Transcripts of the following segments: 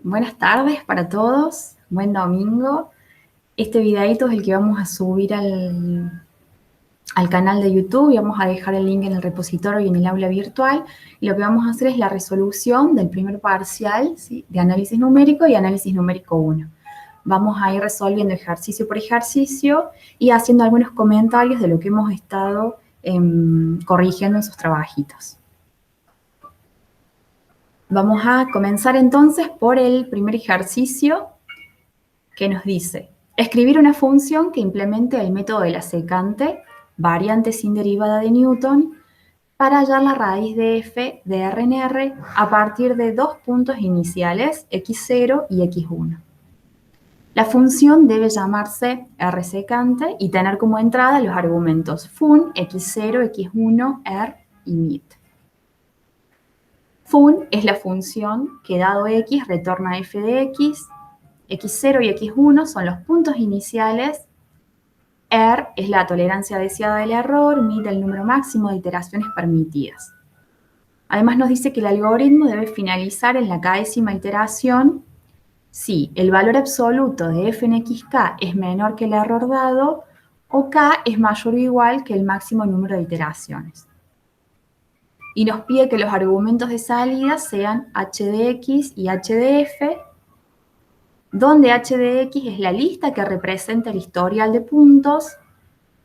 Buenas tardes para todos, buen domingo. Este videito es el que vamos a subir al canal de YouTube y vamos a dejar el link en el repositorio y en el aula virtual. Y lo que vamos a hacer es la resolución del primer parcial, ¿sí?, de análisis numérico y análisis numérico 1. Vamos a ir resolviendo ejercicio por ejercicio y haciendo algunos comentarios de lo que hemos estado corrigiendo en sus trabajitos. Vamos a comenzar entonces por el primer ejercicio que nos dice: escribir una función que implemente el método de la secante, variante sin derivada de Newton, para hallar la raíz de f de R en R a partir de dos puntos iniciales, x0 y x1. La función debe llamarse R secante y tener como entrada los argumentos fun, x0, x1, R y mit. Fun es la función que dado x retorna f de x, x0 y x1 son los puntos iniciales, R es la tolerancia deseada del error, mit el número máximo de iteraciones permitidas. Además nos dice que el algoritmo debe finalizar en la késima iteración si el valor absoluto de f en xk es menor que el error dado o k es mayor o igual que el máximo número de iteraciones. Y nos pide que los argumentos de salida sean h de x y h de f, donde h de x es la lista que representa el historial de puntos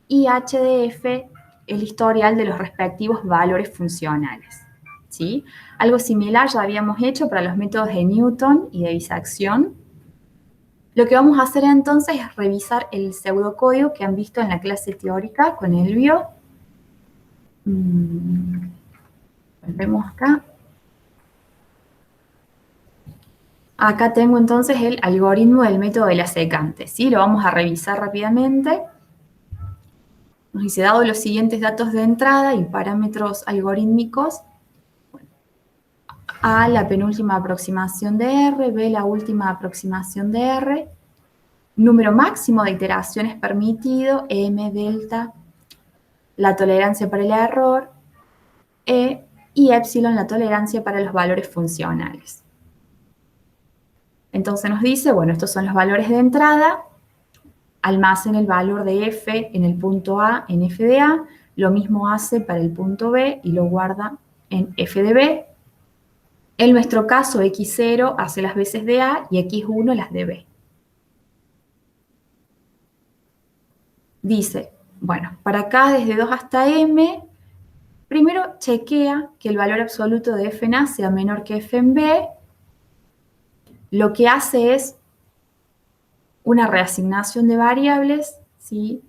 y h de f el historial de los respectivos valores funcionales, ¿sí? Algo similar ya habíamos hecho para los métodos de Newton y de bisección. Lo que vamos a hacer entonces es revisar el pseudocódigo que han visto en la clase teórica con Elvio. Vemos acá. Acá tengo entonces el algoritmo del método de la secante, ¿sí? Lo vamos a revisar rápidamente. Nos dice, dado los siguientes datos de entrada y parámetros algorítmicos, A, la penúltima aproximación de R, B, la última aproximación de R, número máximo de iteraciones permitido, M delta, la tolerancia para el error, E y epsilon, la tolerancia para los valores funcionales. Entonces nos dice, bueno, estos son los valores de entrada, almacena el valor de f en el punto A en f de A, lo mismo hace para el punto B y lo guarda en f de B. En nuestro caso, x0 hace las veces de A y x1 las de B. Dice, bueno, para acá desde 2 hasta m, primero chequea que el valor absoluto de f en A sea menor que f en B. Lo que hace es una reasignación de variables, ¿sí?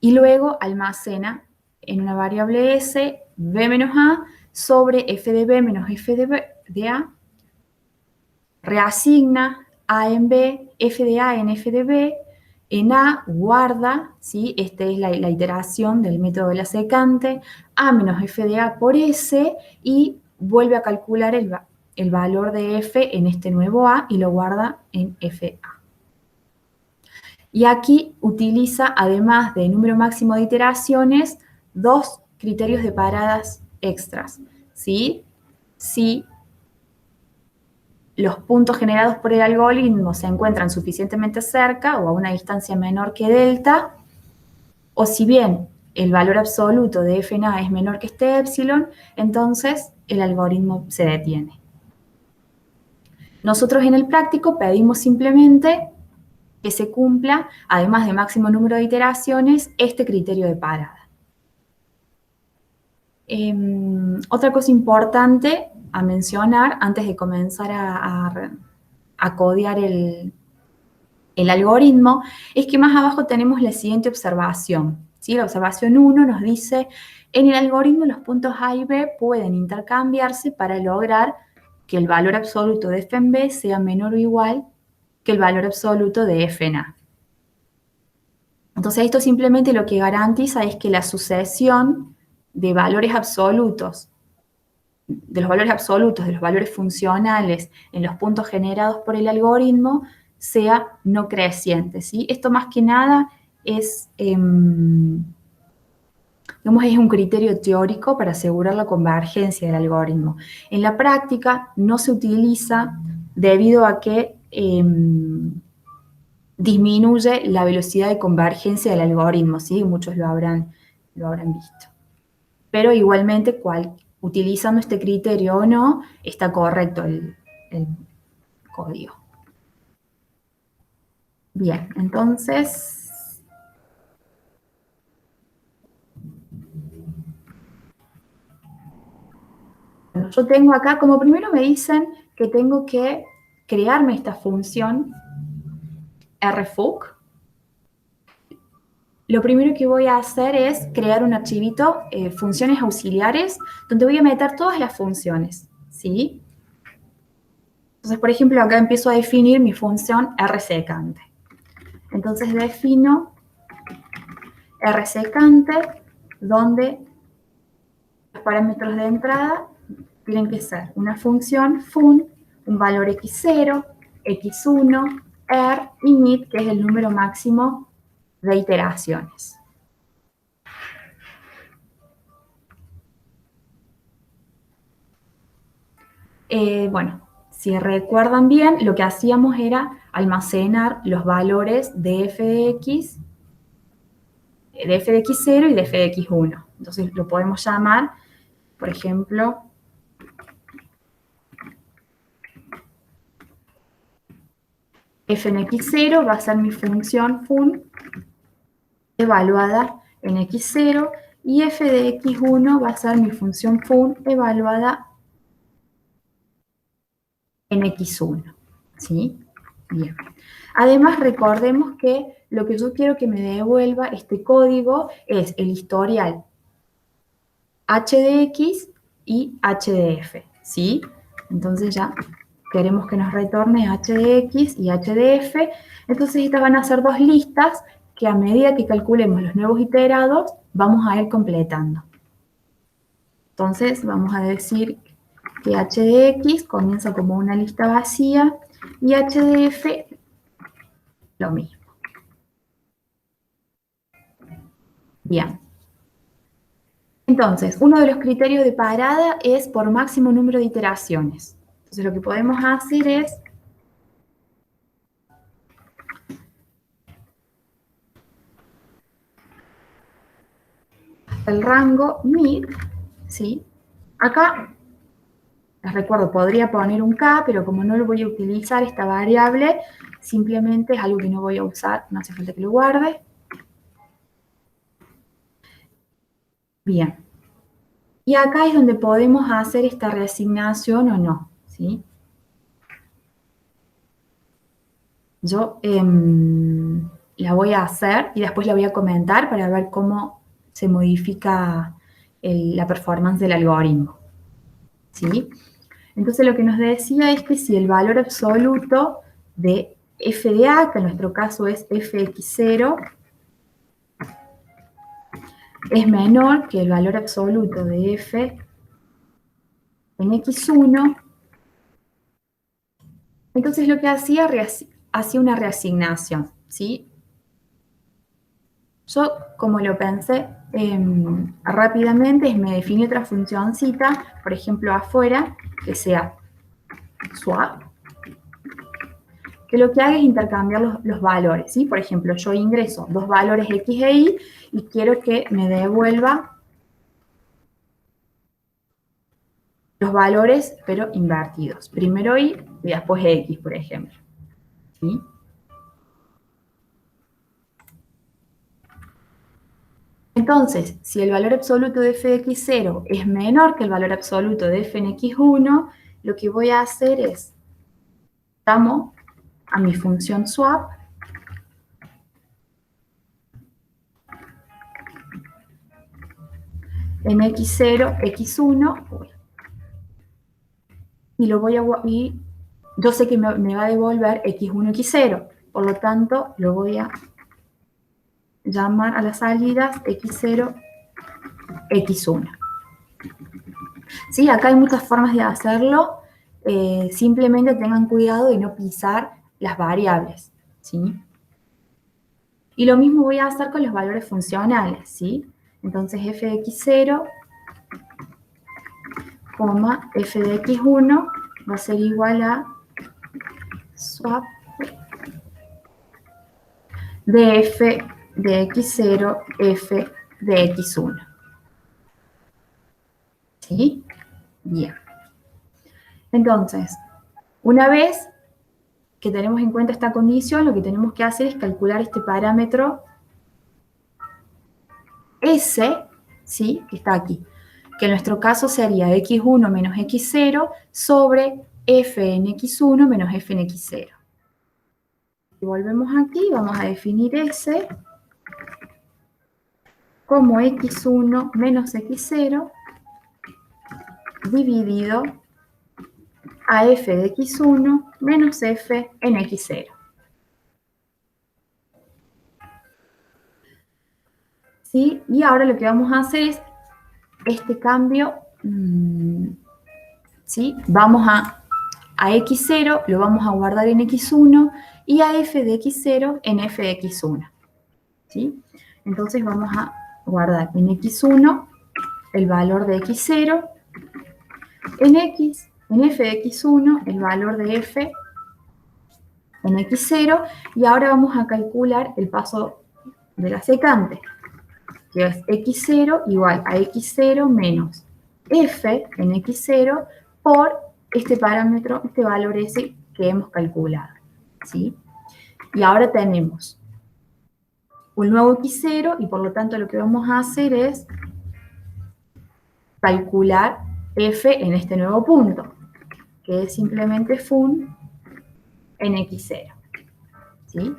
Y luego almacena en una variable s, b menos a, sobre f de b menos f de a, reasigna a en b, f de a en f de b, en a guarda, ¿sí? Esta es la iteración del método de la secante, a menos f de a por s, y vuelve a calcular el valor de f en este nuevo a y lo guarda en fa. Y aquí utiliza, además de número máximo de iteraciones, dos criterios de paradas extras, ¿sí? Si los puntos generados por el algoritmo se encuentran suficientemente cerca o a una distancia menor que delta, o si bien el valor absoluto de f en a es menor que este epsilon, entonces el algoritmo se detiene. Nosotros en el práctico pedimos simplemente que se cumpla, además de máximo número de iteraciones, este criterio de parada. Otra cosa importante a mencionar antes de comenzar a codear el algoritmo es que más abajo tenemos la siguiente observación, ¿sí? La observación 1 nos dice, en el algoritmo los puntos A y B pueden intercambiarse para lograr que el valor absoluto de f en B sea menor o igual que el valor absoluto de f en A. Entonces esto simplemente lo que garantiza es que la sucesión de valores absolutos, de los valores funcionales en los puntos generados por el algoritmo sea no creciente, ¿sí? Esto más que nada es Digamos, es un criterio teórico para asegurar la convergencia del algoritmo. En la práctica no se utiliza debido a que disminuye la velocidad de convergencia del algoritmo, ¿sí? Muchos lo habrán visto. Pero igualmente, utilizando este criterio o no, está correcto el código. Bien, entonces, yo tengo acá, como primero me dicen que tengo que crearme esta función rfuc. Lo primero que voy a hacer es crear un archivito, funciones auxiliares, donde voy a meter todas las funciones, ¿sí? Entonces, por ejemplo, acá empiezo a definir mi función rsecante. Entonces defino rsecante, donde los parámetros de entrada tienen que ser una función fun, un valor x0, x1, er y mit, que es el número máximo de iteraciones. Bueno, si recuerdan bien, lo que hacíamos era almacenar los valores de f de x y de f de x1. Entonces lo podemos llamar, por ejemplo, f en x0 va a ser mi función fun evaluada en x0 y f de x1 va a ser mi función fun evaluada en x1. ¿Sí? Bien. Además, recordemos que lo que yo quiero que me devuelva este código es el historial h de x y h de f. ¿Sí? Entonces ya queremos que nos retorne h de x y h de f. Entonces estas van a ser dos listas que a medida que calculemos los nuevos iterados, vamos a ir completando. Entonces vamos a decir que h de x comienza como una lista vacía y h de f lo mismo. Bien. Entonces, uno de los criterios de parada es por máximo número de iteraciones. Entonces lo que podemos hacer es el rango mid, ¿sí? Acá, les recuerdo, podría poner un k, pero como no lo voy a utilizar, esta variable, simplemente es algo que no voy a usar, no hace falta que lo guarde. Bien. Y acá es donde podemos hacer esta reasignación o no, ¿sí? Yo la voy a hacer y después la voy a comentar para ver cómo se modifica la performance del algoritmo, ¿sí? Entonces lo que nos decía es que si el valor absoluto de f de a, que en nuestro caso es fx0, es menor que el valor absoluto de f en x1, entonces lo que hacía una reasignación, ¿sí? Yo, como lo pensé rápidamente, me definí otra funcioncita, por ejemplo, afuera, que sea swap, que lo que haga es intercambiar los valores, ¿sí? Por ejemplo, yo ingreso dos valores x e y y quiero que me devuelva los valores, pero invertidos. Primero y después x, por ejemplo. ¿Sí? Entonces, si el valor absoluto de f de x0 es menor que el valor absoluto de f en x1, lo que voy a hacer es, llamo a mi función swap en x0, x1, y yo sé que me va a devolver x1, x0, por lo tanto lo voy a llamar a las salidas x0, x1. ¿Sí? Acá hay muchas formas de hacerlo, simplemente tengan cuidado de no pisar las variables, ¿sí? Y lo mismo voy a hacer con los valores funcionales, ¿sí? Entonces f de x0, f de x1 va a ser igual a swap de f de x0, f de x1. ¿Sí? Bien. Entonces, una vez que tenemos en cuenta esta condición, lo que tenemos que hacer es calcular este parámetro S, ¿sí? Que está aquí, que en nuestro caso sería x1 menos x0 sobre f en x1 menos f en x0. Si volvemos aquí, vamos a definir S como x1 menos x0 dividido a f de x1 menos f en x0. ¿Sí? Y ahora lo que vamos a hacer es este cambio, ¿sí? Vamos a x0 lo vamos a guardar en x1 y a f de x0 en f de x1. ¿Sí? Entonces vamos a guardar en x1 el valor de x0, en f de x1 el valor de f en x0, y ahora vamos a calcular el paso de la secante, que es x0 igual a x0 menos f en x0 por este parámetro, este valor S que hemos calculado, ¿sí? Y ahora tenemos un nuevo x0 y por lo tanto lo que vamos a hacer es calcular f en este nuevo punto, que es simplemente fun en x0, ¿sí?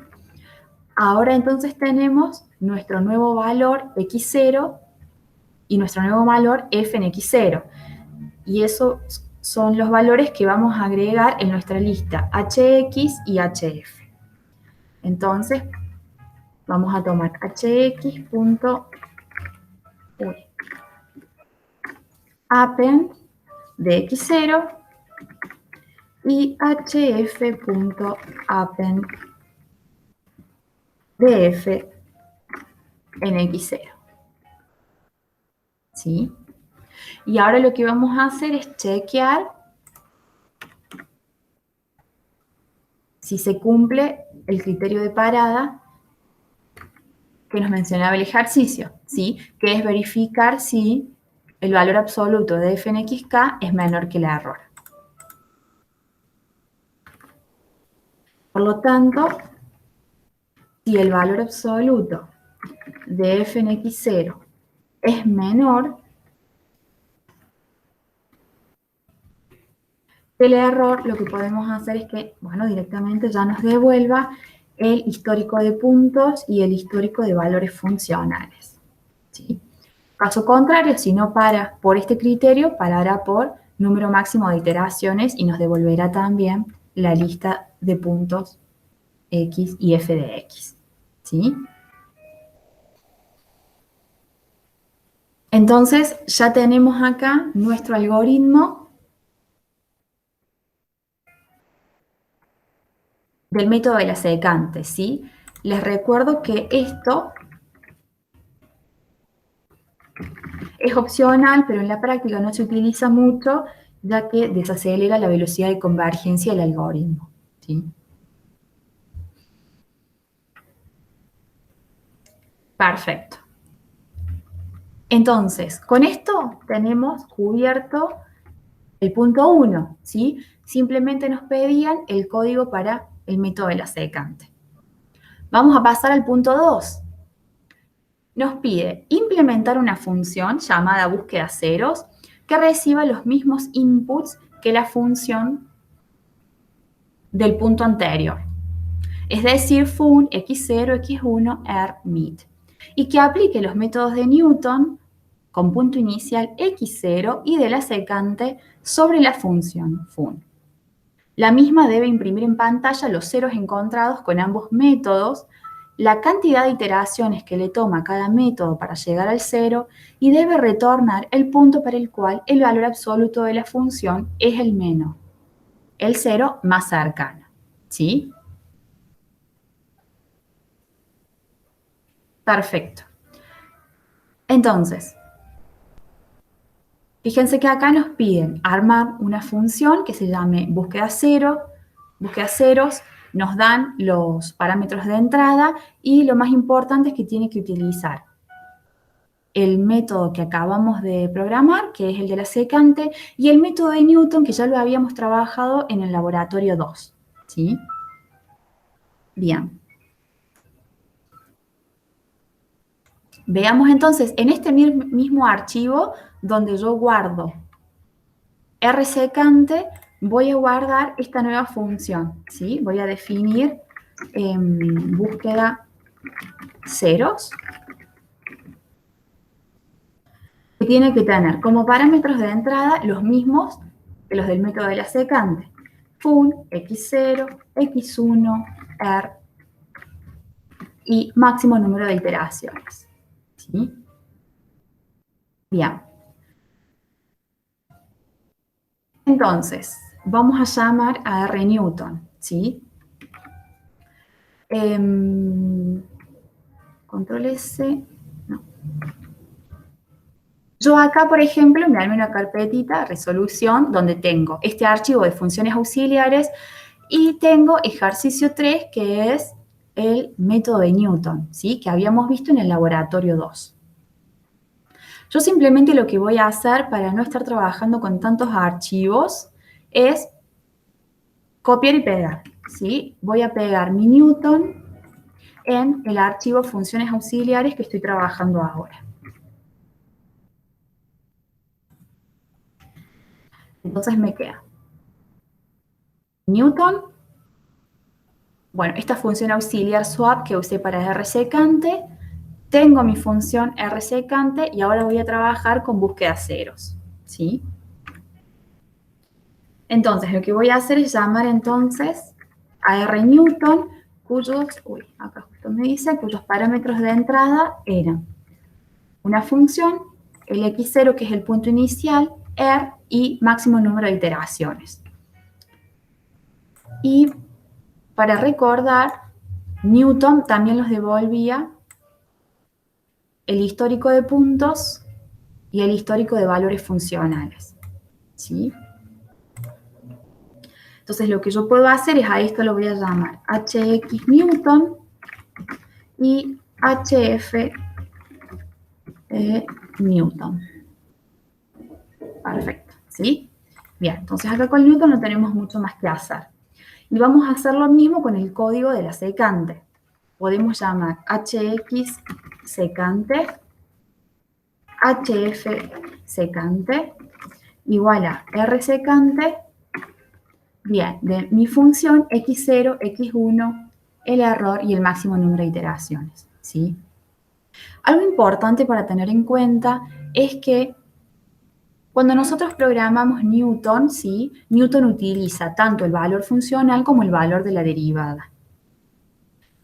Ahora entonces tenemos nuestro nuevo valor x0 y nuestro nuevo valor f en x0. Y esos son los valores que vamos a agregar en nuestra lista hx y hf. Entonces, vamos a tomar hx.append de x0 y hf.append de f en x0. ¿Sí? Y ahora lo que vamos a hacer es chequear si se cumple el criterio de parada que nos mencionaba el ejercicio, ¿sí? Que es verificar si el valor absoluto de f en xk es menor que el error. Por lo tanto, si el valor absoluto de f en x0 es menor, el error, lo que podemos hacer es que, bueno, directamente ya nos devuelva el histórico de puntos y el histórico de valores funcionales. ¿Sí? Caso contrario, si no para por este criterio, parará por número máximo de iteraciones y nos devolverá también la lista de puntos x y f de x. ¿Sí? Entonces, ya tenemos acá nuestro algoritmo del método de la secante, ¿sí? Les recuerdo que esto es opcional, pero en la práctica no se utiliza mucho, ya que desacelera la velocidad de convergencia del algoritmo, ¿sí? Perfecto. Entonces, con esto tenemos cubierto el punto 1, ¿sí? Simplemente nos pedían el código para el método de la secante. Vamos a pasar al punto 2. Nos pide implementar una función llamada búsqueda ceros que reciba los mismos inputs que la función del punto anterior. Es decir, fun, x0, x1, er, mit. Y que aplique los métodos de Newton con punto inicial x0 y de la secante sobre la función fun. La misma debe imprimir en pantalla los ceros encontrados con ambos métodos, la cantidad de iteraciones que le toma cada método para llegar al cero y debe retornar el punto para el cual el valor absoluto de la función es el menor, el cero más cercano. ¿Sí? Perfecto. Entonces, fíjense que acá nos piden armar una función que se llame búsqueda ceros, nos dan los parámetros de entrada y lo más importante es que tiene que utilizar el método que acabamos de programar, que es el de la secante, y el método de Newton, que ya lo habíamos trabajado en el laboratorio 2. ¿Sí? Bien. Veamos entonces, en este mismo archivo, donde yo guardo R secante, voy a guardar esta nueva función. ¿Sí? Voy a definir búsqueda ceros, que tiene que tener como parámetros de entrada los mismos que los del método de la secante. Fun, x0, x1, r y máximo número de iteraciones. ¿Sí? Bien. Entonces, vamos a llamar a R Newton. ¿Sí? Control S. No. Yo acá, por ejemplo, me armé una carpetita, resolución, donde tengo este archivo de funciones auxiliares y tengo ejercicio 3, que es el método de Newton, ¿sí? Que habíamos visto en el laboratorio 2. Yo simplemente lo que voy a hacer para no estar trabajando con tantos archivos es copiar y pegar, ¿sí? Voy a pegar mi Newton en el archivo funciones auxiliares que estoy trabajando ahora. Entonces me queda Newton, bueno, esta función auxiliar swap que usé para R secante, tengo mi función R secante y ahora voy a trabajar con búsqueda ceros, ¿sí? Entonces, lo que voy a hacer es llamar entonces a R Newton, acá justo me dice, cuyos parámetros de entrada eran una función, el x0 que es el punto inicial, R y máximo número de iteraciones. Y para recordar, Newton también nos devolvía el histórico de puntos y el histórico de valores funcionales, ¿sí? Entonces lo que yo puedo hacer es, a esto lo voy a llamar hx Newton y hf Newton. Perfecto, ¿sí? Bien, entonces acá con Newton no tenemos mucho más que hacer. Y vamos a hacer lo mismo con el código de la secante. Podemos llamar hx secante, hf secante, igual a r secante, bien, de mi función x0, x1, el error y el máximo número de iteraciones, ¿sí? Algo importante para tener en cuenta es que cuando nosotros programamos Newton, ¿sí? Newton utiliza tanto el valor funcional como el valor de la derivada.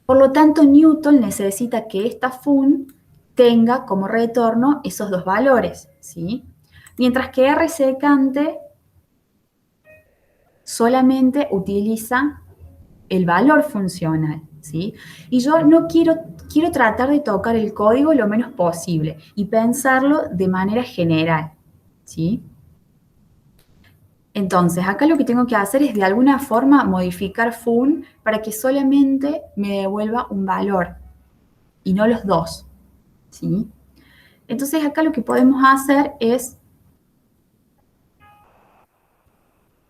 Por lo tanto, Newton necesita que esta fun tenga como retorno esos dos valores, ¿sí? Mientras que R secante solamente utiliza el valor funcional, ¿sí? Y yo no quiero tratar de tocar el código lo menos posible y pensarlo de manera general, ¿sí? Entonces, acá lo que tengo que hacer es de alguna forma modificar fun para que solamente me devuelva un valor y no los dos, ¿sí? Entonces, acá lo que podemos hacer es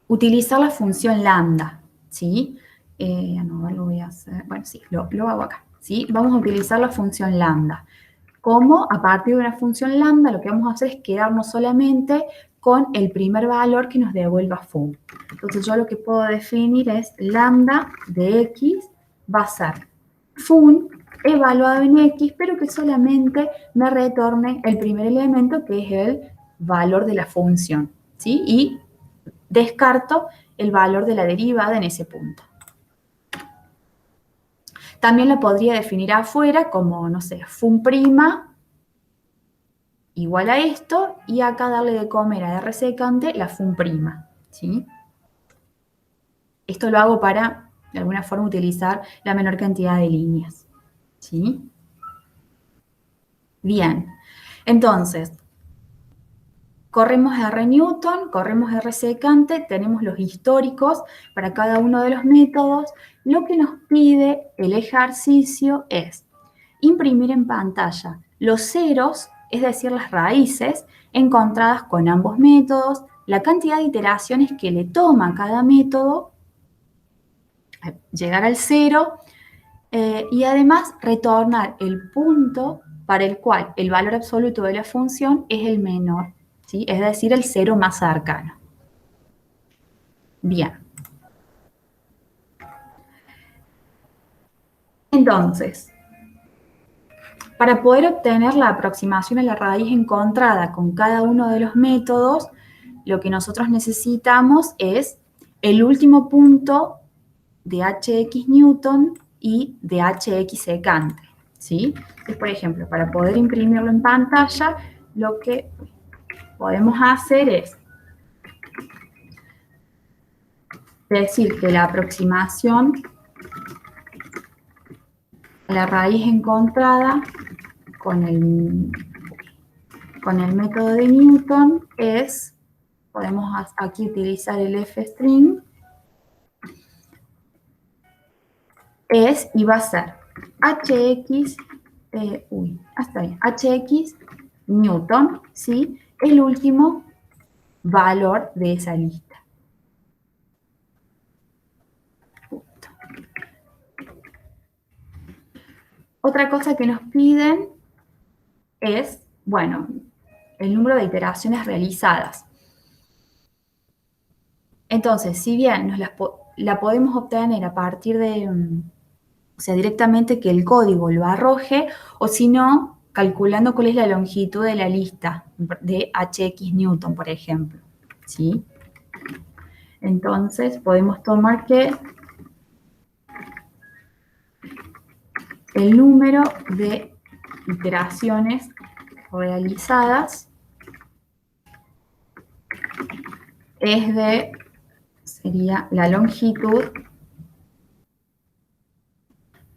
utilizar la función lambda, ¿sí? No lo voy a hacer, bueno, sí, lo hago acá, ¿sí? Vamos a utilizar la función lambda. Como a partir de una función lambda, lo que vamos a hacer es quedarnos solamente con el primer valor que nos devuelva fun. Entonces, yo lo que puedo definir es lambda de x va a ser fun evaluado en x, pero que solamente me retorne el primer elemento, que es el valor de la función, ¿sí? Y descarto el valor de la derivada en ese punto. También la podría definir afuera como, no sé, fun prima igual a esto, y acá darle de comer a R secante la fun prima, ¿sí? Esto lo hago para, de alguna forma, utilizar la menor cantidad de líneas, ¿sí? Bien. Entonces, corremos R Newton, corremos R secante, tenemos los históricos para cada uno de los métodos. Lo que nos pide el ejercicio es imprimir en pantalla los ceros, es decir, las raíces encontradas con ambos métodos, la cantidad de iteraciones que le toma cada método llegar al cero, y además retornar el punto para el cual el valor absoluto de la función es el menor, ¿sí? Es decir, el cero más cercano. Bien. Entonces, para poder obtener la aproximación a la raíz encontrada con cada uno de los métodos, lo que nosotros necesitamos es el último punto de hx Newton y de hx secante, ¿sí? Entonces, por ejemplo, para poder imprimirlo en pantalla, lo que podemos hacer es decir que la aproximación a la raíz encontrada con el método de Newton es, podemos aquí utilizar el f-string, es y va a ser hx, hasta ahí, hx Newton, ¿sí? El último valor de esa lista. Otra cosa que nos piden es, bueno, el número de iteraciones realizadas. Entonces, si bien la podemos obtener a partir de, o sea, directamente que el código lo arroje, o si no, calculando cuál es la longitud de la lista de hx Newton, por ejemplo, ¿sí? Entonces, podemos tomar que el número de iteraciones realizadas es de, sería la longitud,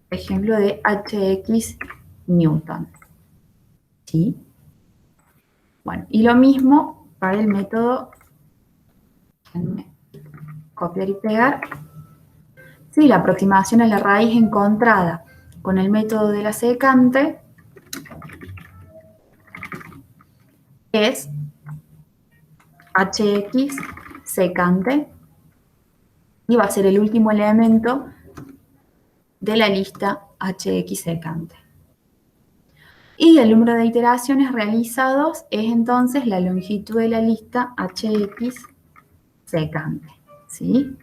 por ejemplo, de hx Newton, ¿sí? Bueno, y lo mismo para el método, copiar y pegar, sí, la aproximación a la raíz encontrada con el método de la secante es hx secante y va a ser el último elemento de la lista hx secante. Y el número de iteraciones realizados es entonces la longitud de la lista hx secante, ¿sí?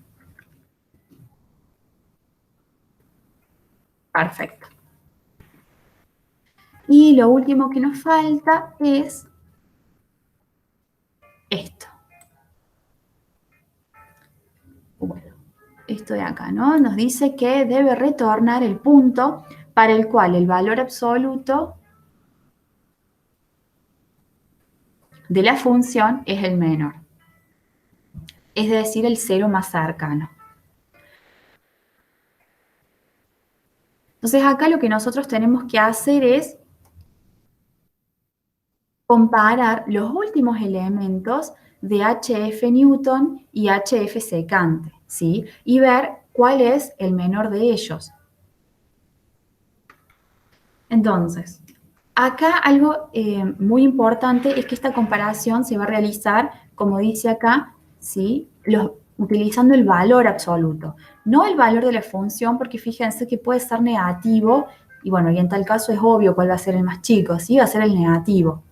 Perfecto. Y lo último que nos falta es esto. Bueno, esto de acá, ¿no? Nos dice que debe retornar el punto para el cual el valor absoluto de la función es el menor. Es decir, el cero más cercano. Entonces acá lo que nosotros tenemos que hacer es comparar los últimos elementos de hf Newton y hf secante, ¿sí? Y ver cuál es el menor de ellos. Entonces, acá algo muy importante es que esta comparación se va a realizar, como dice acá, ¿sí? Utilizando el valor absoluto, no el valor de la función, porque fíjense que puede ser negativo, y bueno, y en tal caso es obvio cuál va a ser el más chico, ¿sí? Va a ser el negativo.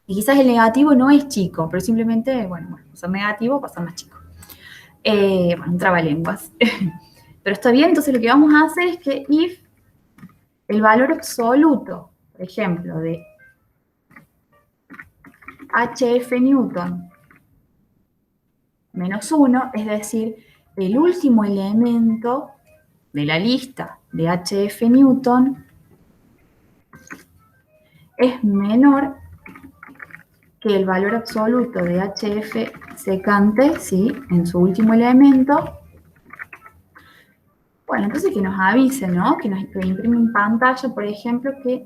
Y quizás el negativo no es chico, pero simplemente, bueno, va a ser negativo, va a ser más chico. Bueno, un trabalenguas. Pero está bien, entonces lo que vamos a hacer es que if el valor absoluto, por ejemplo, de hf Newton menos 1, es decir, el último elemento de la lista de hf Newton es menor que el valor absoluto de hf secante, ¿sí? En su último elemento. Bueno, entonces que nos avise, ¿no? Que imprime en pantalla, por ejemplo, que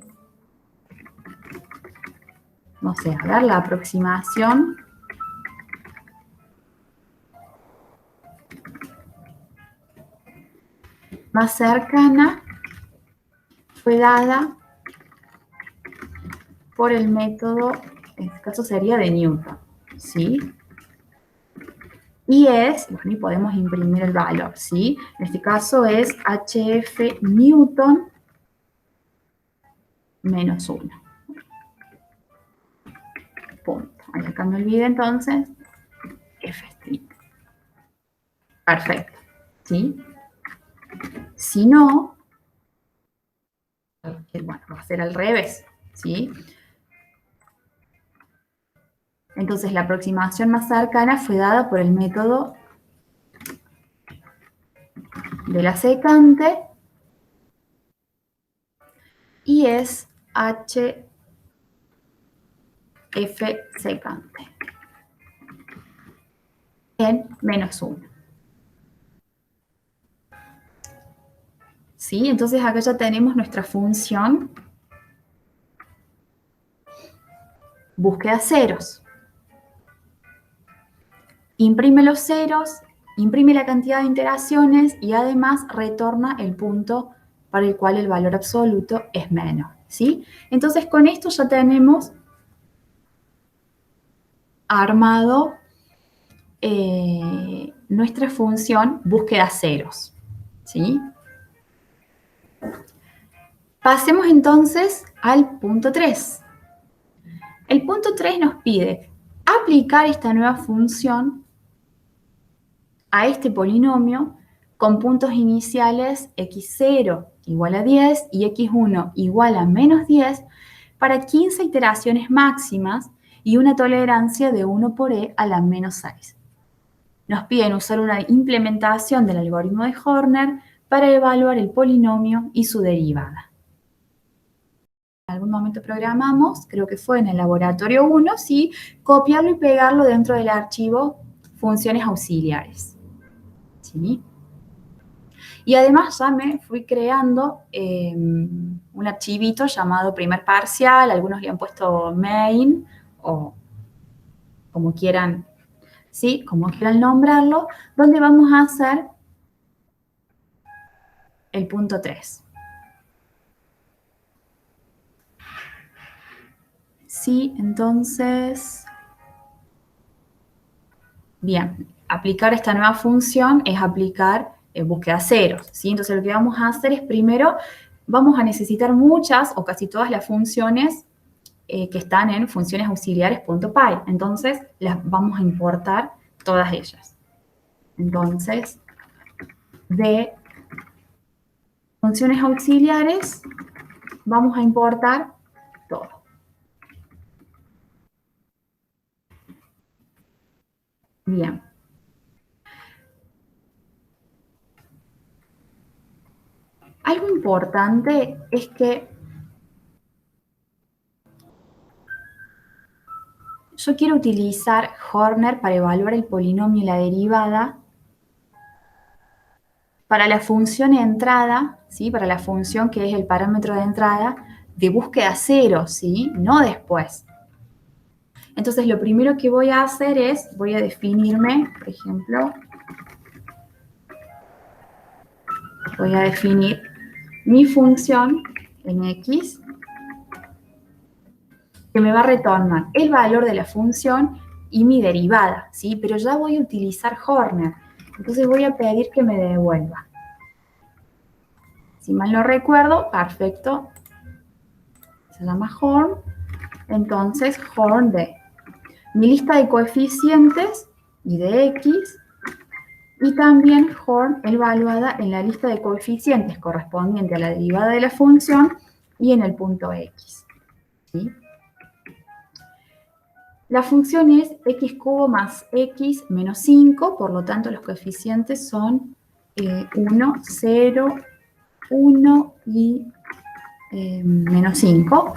no sé, a ver, la aproximación más cercana fue dada por el método, en este caso sería de Newton, ¿sí? Y es, bueno, y podemos imprimir el valor, ¿sí? En este caso es HF Newton menos 1. Punto. Ahí acá me olvidé entonces, F estricto. Perfecto, ¿sí? Si no, bueno, va a ser al revés, ¿sí? Entonces la aproximación más cercana fue dada por el método de la secante y es HF secante en menos 1. ¿Sí? Entonces acá ya tenemos nuestra función búsqueda ceros. Imprime los ceros, imprime la cantidad de iteraciones y además retorna el punto para el cual el valor absoluto es menos, ¿sí? Entonces con esto ya tenemos armado nuestra función búsqueda ceros, ¿sí? Pasemos entonces al punto 3. El punto 3 nos pide aplicar esta nueva función a este polinomio con puntos iniciales x0 igual a 10 y x1 igual a menos 10 para 15 iteraciones máximas y una tolerancia de 1 por e a la menos 6. Nos piden usar una implementación del algoritmo de Horner para evaluar el polinomio y su derivada. En algún momento programamos, creo que fue en el laboratorio 1, ¿sí? Copiarlo y pegarlo dentro del archivo funciones auxiliares. ¿Sí? Y además ya me fui creando un archivito llamado primer parcial, algunos le han puesto main o como quieran, ¿sí? Como quieran nombrarlo, donde vamos a hacer el punto 3. Sí, entonces, bien, aplicar esta nueva función es aplicar búsqueda ceros, ¿sí? Entonces lo que vamos a hacer es primero, vamos a necesitar muchas o casi todas las funciones que están en funciones auxiliares.py. Entonces, las vamos a importar todas ellas. Entonces, de funciones auxiliares, vamos a importar todo. Bien. Algo importante es que yo quiero utilizar Horner para evaluar el polinomio y la derivada para la función entrada, ¿sí? Para la función que es el parámetro de entrada de búsqueda cero, ¿sí? No después. Entonces, lo primero que voy a hacer es, voy a definirme, por ejemplo, voy a definir mi función en X, que me va a retornar el valor de la función y mi derivada, ¿sí? Pero ya voy a utilizar Horner. Entonces voy a pedir que me devuelva. Si mal no recuerdo, perfecto. Se llama Horn. Entonces, Horn de mi lista de coeficientes y de X, y también Horn evaluada en la lista de coeficientes correspondiente a la derivada de la función y en el punto X, ¿sí? La función es x cubo más x menos 5, por lo tanto los coeficientes son 1, 0, 1 y menos 5.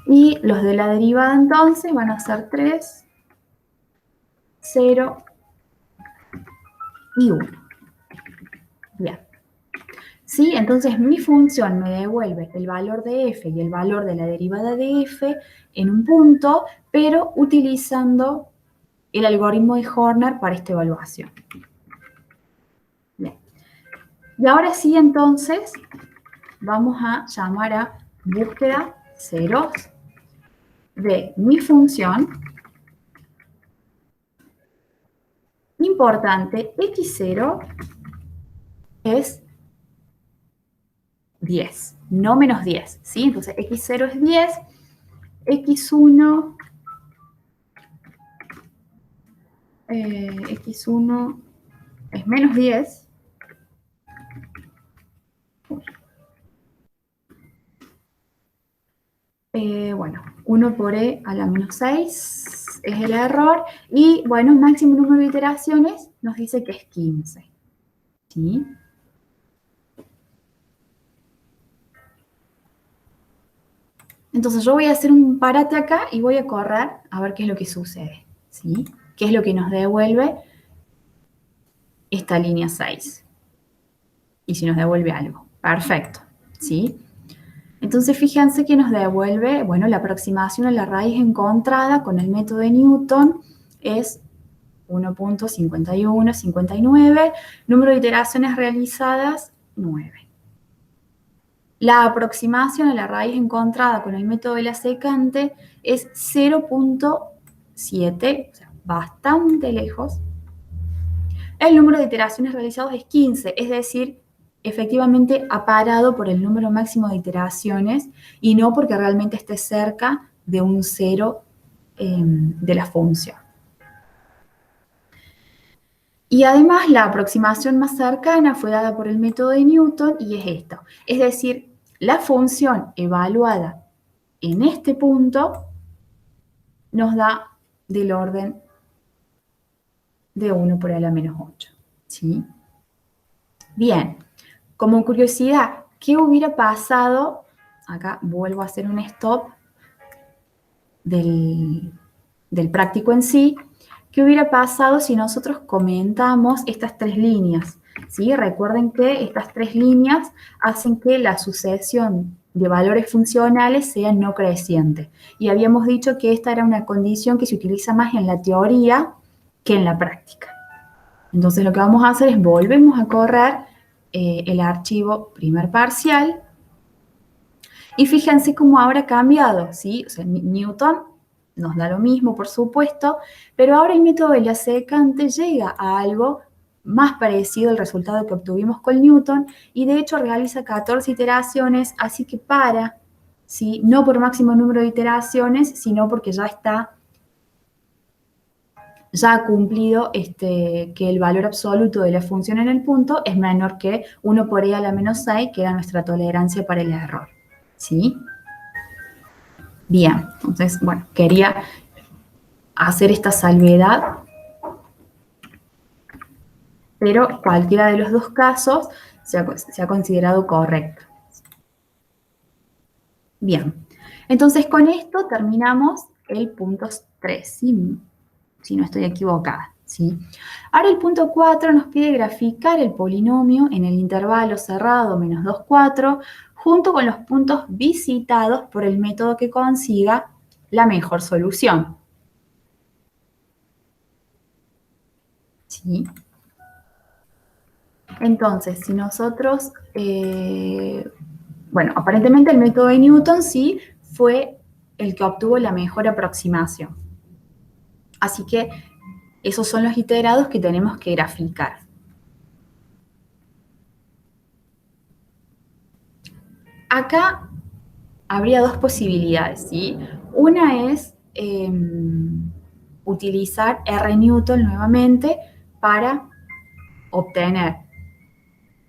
Y los de la derivada entonces van a ser 3, 0 y 1. Bien. ¿Sí? Entonces mi función me devuelve el valor de f y el valor de la derivada de f en un punto, pero utilizando el algoritmo de Horner para esta evaluación. Bien. Y ahora sí, entonces, vamos a llamar a búsqueda ceros de mi función. Importante, x0 es 10, no menos 10, ¿sí? Entonces x0 es 10, x1, x1 es menos 10. Bueno, 1 por e a la menos 6 es el error. Y bueno, máximo número de iteraciones nos dice que es 15. ¿Sí? Entonces yo voy a hacer un parate acá y voy a correr a ver qué es lo que sucede. ¿Sí? ¿Qué es lo que nos devuelve esta línea 6? Y si nos devuelve algo. Perfecto. ¿Sí? Entonces fíjense que nos devuelve, bueno, la aproximación a la raíz encontrada con el método de Newton es 1.5159, número de iteraciones realizadas 9. La aproximación a la raíz encontrada con el método de la secante es 0.7, o sea, bastante lejos. El número de iteraciones realizadas es 15, es decir, efectivamente ha parado por el número máximo de iteraciones y no porque realmente esté cerca de un cero de la función. Y además la aproximación más cercana fue dada por el método de Newton y es esto. Es decir, la función evaluada en este punto nos da del orden de 1 por a la menos 8. ¿Sí? Bien, como curiosidad, ¿qué hubiera pasado? Acá vuelvo a hacer un stop del práctico en sí. ¿Qué hubiera pasado si nosotros comentamos estas tres líneas? ¿Sí? Recuerden que estas tres líneas hacen que la sucesión de valores funcionales sea no creciente. Y habíamos dicho que esta era una condición que se utiliza más en la teoría que en la práctica. Entonces lo que vamos a hacer es volvemos a correr el archivo primer parcial y fíjense cómo ahora ha cambiado, ¿sí? O sea, Newton nos da lo mismo, por supuesto, pero ahora el método de la secante llega a algo más parecido al resultado que obtuvimos con Newton y de hecho realiza 14 iteraciones, así que para, ¿sí? No por máximo número de iteraciones, sino porque ya ha cumplido que el valor absoluto de la función en el punto es menor que 1 por e a la menos 6, que era nuestra tolerancia para el error. ¿Sí? Bien, entonces, bueno, quería hacer esta salvedad, pero cualquiera de los dos casos se ha considerado correcto. Bien, entonces con esto terminamos el punto 3, si no estoy equivocada. ¿Sí? Ahora el punto 4 nos pide graficar el polinomio en el intervalo cerrado menos 2, 4, junto con los puntos visitados por el método que consiga la mejor solución. ¿Sí? Entonces, si nosotros, bueno, aparentemente el método de Newton sí fue el que obtuvo la mejor aproximación. Así que esos son los iterados que tenemos que graficar. Acá habría dos posibilidades, ¿sí? Una es utilizar R Newton nuevamente para obtener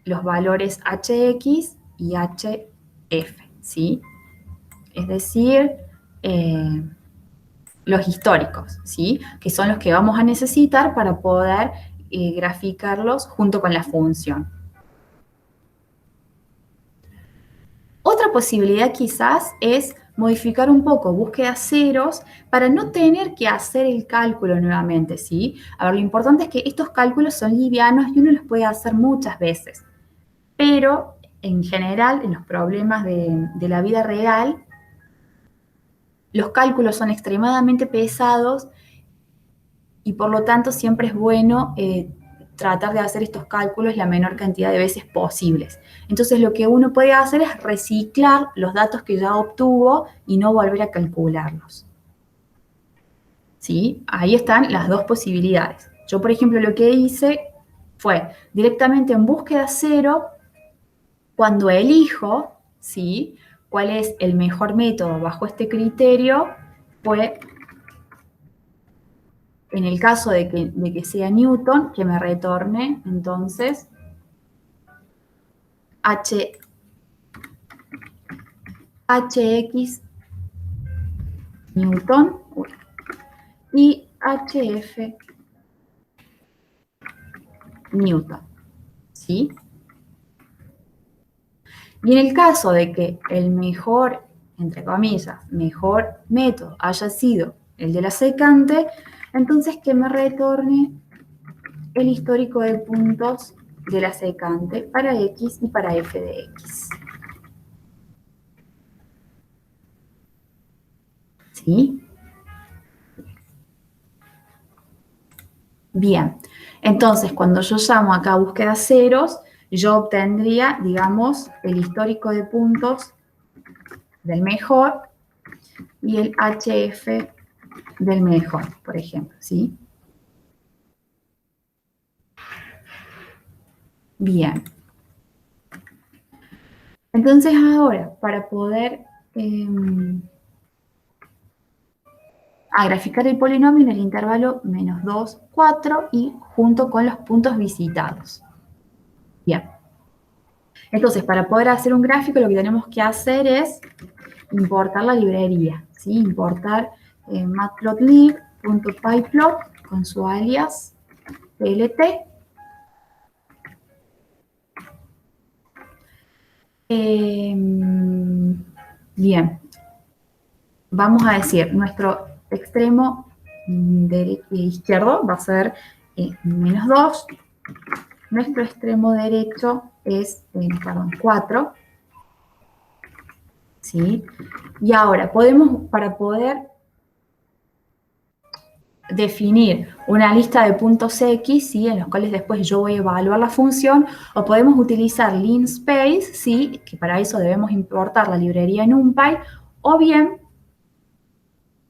los valores Hx y Hf, ¿sí? Es decir, los históricos, ¿sí? Que son los que vamos a necesitar para poder graficarlos junto con la función. Otra posibilidad quizás es modificar un poco búsqueda ceros para no tener que hacer el cálculo nuevamente, ¿sí? A ver, lo importante es que estos cálculos son livianos y uno los puede hacer muchas veces, pero en general, en los problemas de la vida real, los cálculos son extremadamente pesados y por lo tanto siempre es bueno tratar de hacer estos cálculos la menor cantidad de veces posibles. Entonces lo que uno puede hacer es reciclar los datos que ya obtuvo y no volver a calcularlos. ¿Sí? Ahí están las dos posibilidades. Yo, por ejemplo, lo que hice fue directamente en búsqueda cero, cuando elijo, ¿sí?, cuál es el mejor método bajo este criterio, fue, en el caso de que sea Newton, que me retorne, entonces, Hx Newton y Hf Newton, ¿sí? Y en el caso de que el mejor, entre comillas, mejor método haya sido el de la secante, entonces que me retorne el histórico de puntos de la secante para x y para f de x. ¿Sí? Bien, entonces cuando yo llamo acá a búsqueda ceros, yo obtendría, digamos, el histórico de puntos del mejor y el HF del mejor, por ejemplo, ¿sí? Bien. Entonces ahora, para poder graficar el polinomio en el intervalo menos 2, 4 y junto con los puntos visitados. Bien. Entonces, para poder hacer un gráfico, lo que tenemos que hacer es importar la librería, ¿sí? Importar matplotlib.pyplot con su alias plt. Bien, vamos a decir, nuestro extremo izquierdo va a ser menos 2, nuestro extremo derecho es, 4, ¿sí? Y ahora, para poder definir una lista de puntos X, ¿sí?, en los cuales después yo voy a evaluar la función, o podemos utilizar linspace, ¿sí?, que para eso debemos importar la librería NumPy, o bien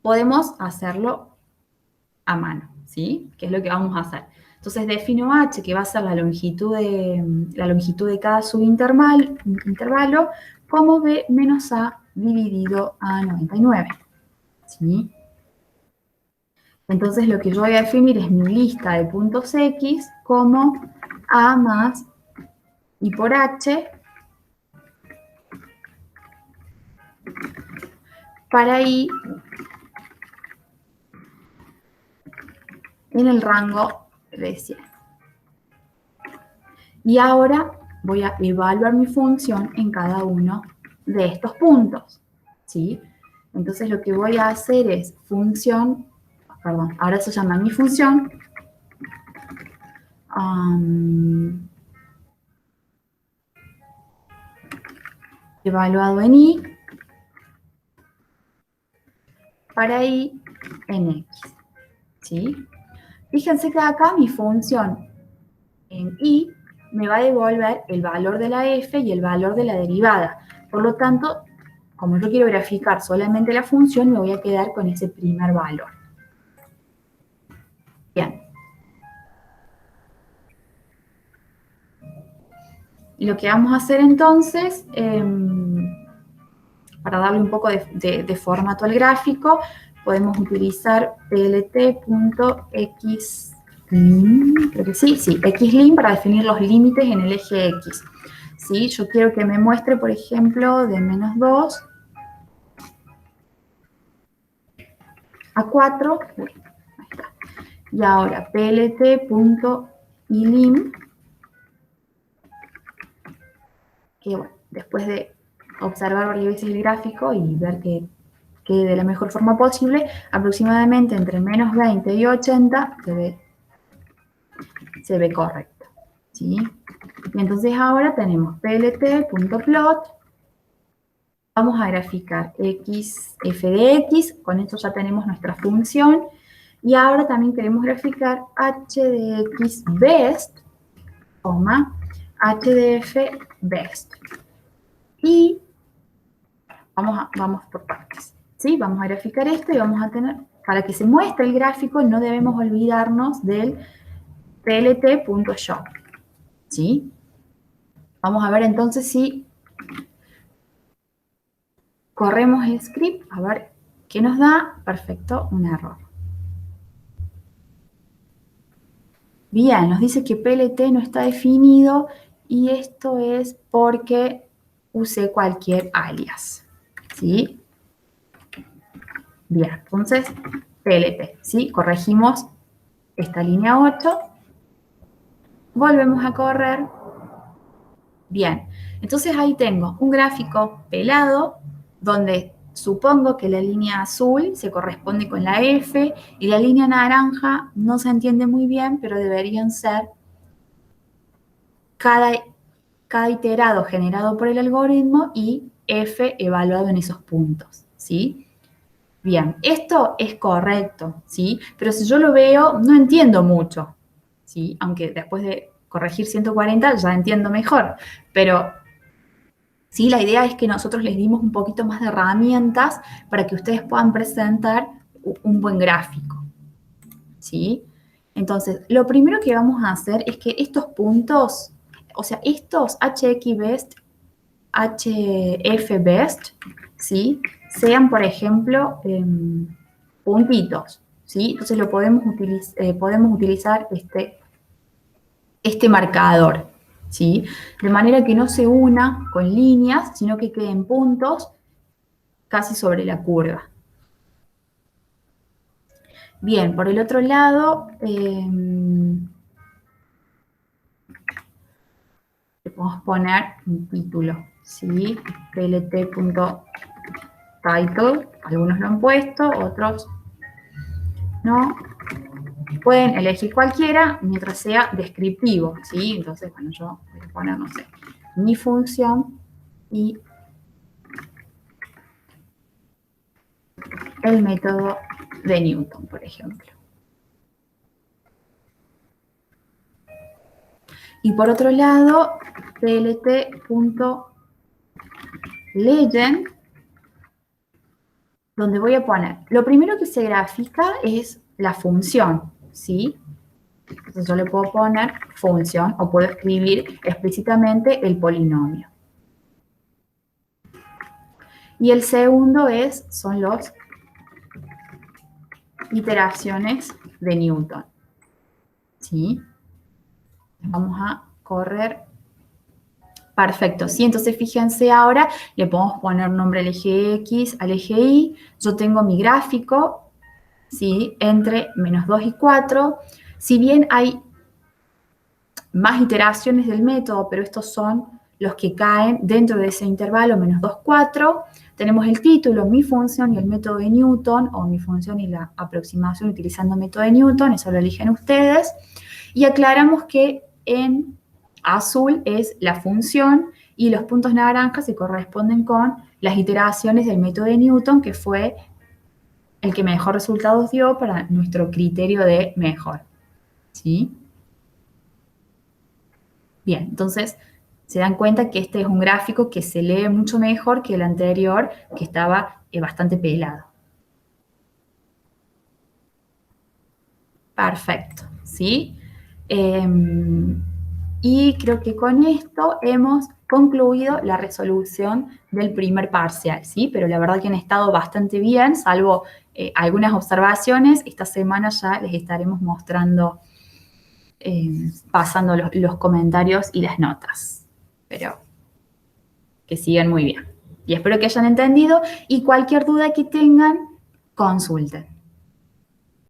podemos hacerlo a mano, ¿sí?, que es lo que vamos a hacer. Entonces defino h, que va a ser la longitud de cada subintervalo, como b menos a dividido a 99, ¿sí? Entonces lo que yo voy a definir es mi lista de puntos X como A más I por H para I en el rango de 100. Y ahora voy a evaluar mi función en cada uno de estos puntos, ¿sí? Entonces lo que voy a hacer es ahora se llama mi función, evaluado en I, para I en X, ¿sí? Fíjense que acá mi función en I me va a devolver el valor de la f y el valor de la derivada. Por lo tanto, como yo quiero graficar solamente la función, me voy a quedar con ese primer valor. Bien. Y lo que vamos a hacer entonces, para darle un poco de formato al gráfico, podemos utilizar plt.xlim, creo que sí, xlim para definir los límites en el eje X. ¿Sí? Yo quiero que me muestre, por ejemplo, de menos 2 a 4. Ahí está. Y ahora plt.ilim, que bueno, después de observar varias veces el gráfico y ver que quede de la mejor forma posible, aproximadamente entre menos 20 y 80 se ve correcto, ¿sí? Y entonces ahora tenemos plt.plot. Vamos a graficar x, f de x. Con esto ya tenemos nuestra función. Y ahora también queremos graficar h de x best, h de f best. Y vamos por partes. ¿Sí? Vamos a graficar esto y vamos a tener, para que se muestre el gráfico, no debemos olvidarnos del plt.show. ¿Sí? Vamos a ver entonces si corremos el script, a ver qué nos da. Perfecto, un error. Bien, nos dice que PLT no está definido y esto es porque usé cualquier alias. ¿Sí? Bien, entonces PLT, ¿sí? Corregimos esta línea 8. Volvemos a correr. Bien, entonces ahí tengo un gráfico pelado donde supongo que la línea azul se corresponde con la F y la línea naranja no se entiende muy bien, pero deberían ser cada iterado generado por el algoritmo y F evaluado en esos puntos, ¿sí? Bien, esto es correcto, ¿sí? Pero si yo lo veo, no entiendo mucho, ¿sí? Aunque después de corregir 140 ya entiendo mejor, pero sí, la idea es que nosotros les dimos un poquito más de herramientas para que ustedes puedan presentar un buen gráfico, ¿sí? Entonces, lo primero que vamos a hacer es que estos puntos, o sea, estos HXBest, HFBest, ¿sí? Sean, por ejemplo, puntitos, ¿sí? Entonces podemos utilizar este marcador, ¿sí? De manera que no se una con líneas, sino que queden puntos casi sobre la curva. Bien, por el otro lado, le podemos poner un título, ¿sí? plt.title, algunos lo han puesto, otros no. Pueden elegir cualquiera mientras sea descriptivo, ¿sí? Entonces, bueno, yo voy a poner, no sé, mi función y el método de Newton, por ejemplo. Y por otro lado, plt.legend, donde voy a poner, lo primero que se grafica es la función, ¿sí? Entonces yo le puedo poner función o puedo escribir explícitamente el polinomio. Y el segundo son las iteraciones de Newton, ¿sí? Vamos a correr. Perfecto, ¿sí? Entonces fíjense ahora, le podemos poner nombre al eje X, al eje Y. Yo tengo mi gráfico, ¿sí? Entre menos 2 y 4. Si bien hay más iteraciones del método, pero estos son los que caen dentro de ese intervalo, menos 2, 4. Tenemos el título, mi función y el método de Newton, o mi función y la aproximación utilizando el método de Newton, eso lo eligen ustedes. Y aclaramos que en azul es la función y los puntos naranjas se corresponden con las iteraciones del método de Newton, que fue el que mejor resultados dio para nuestro criterio de mejor. ¿Sí? Bien, entonces se dan cuenta que este es un gráfico que se lee mucho mejor que el anterior, que estaba bastante pelado. Perfecto, ¿sí? Y creo que con esto hemos concluido la resolución del primer parcial, ¿sí? Pero la verdad que han estado bastante bien, salvo algunas observaciones. Esta semana ya les estaremos mostrando, pasando los comentarios y las notas. Pero que sigan muy bien. Y espero que hayan entendido y cualquier duda que tengan, consulten.